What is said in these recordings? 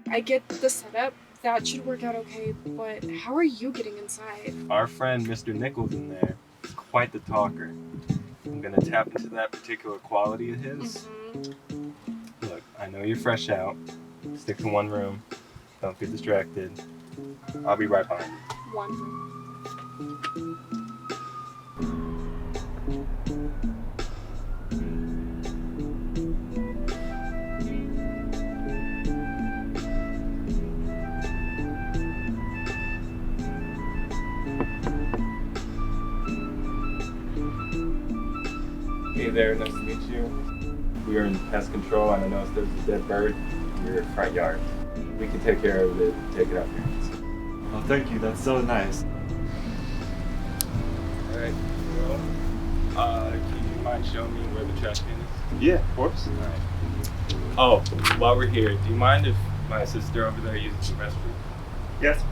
I get the setup. That should work out okay, but how are you getting inside? Our friend Mr. Nichols in there is quite the talker. I'm gonna tap into that particular quality of his. Look, I know you're fresh out. Stick to one room. Don't get distracted. I'll be right behind you. One room. Hey there, nice to meet you. We are in pest control and I noticed there's a dead bird in your front yard. We can take care of it, take it off your hands. Oh, thank you. That's so nice. Alright, well, can you mind showing me where the trash can is? Yeah, of course. Alright. Oh, while we're here, do you mind if my sister over there uses the restroom? Yes.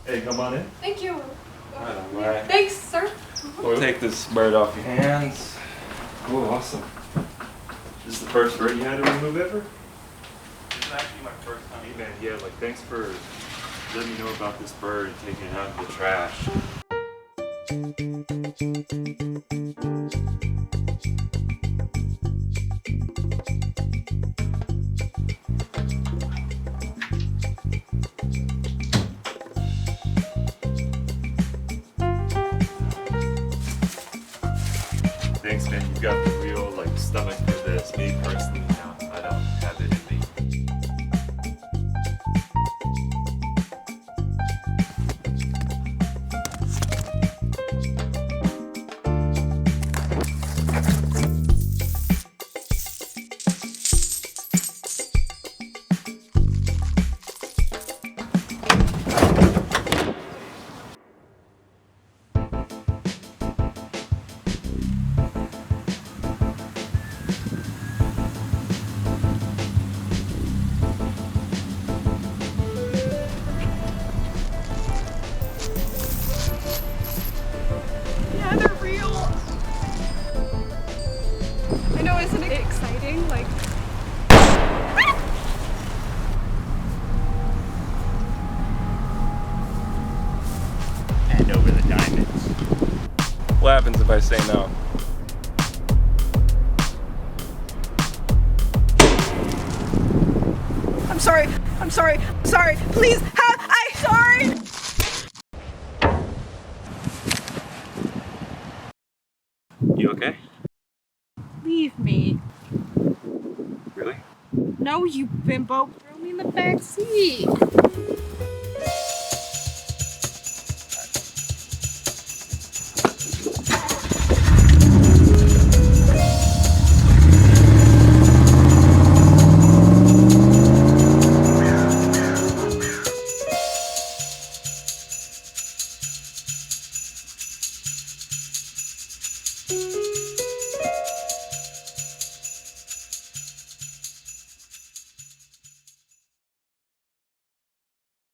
Hey, come on in. Thank you. Alright. Thanks, sir. We'll take this bird off your hands. Cool, awesome. This is the first bird you had to remove ever? This is actually my first time. Hey man, yeah, like thanks for letting me know about this bird and taking it out of the trash. Thanks man, you got the real like stomach for this. Me personally, no, I don't have it in me. Yeah, they're real. I know, isn't it exciting? Like, Hand over the diamonds. What happens if I say no? I'm sorry. I'm sorry. Sorry. Please. I'm sorry. You okay? Leave me. Really? No, you bimbo. Throw me in the back seat.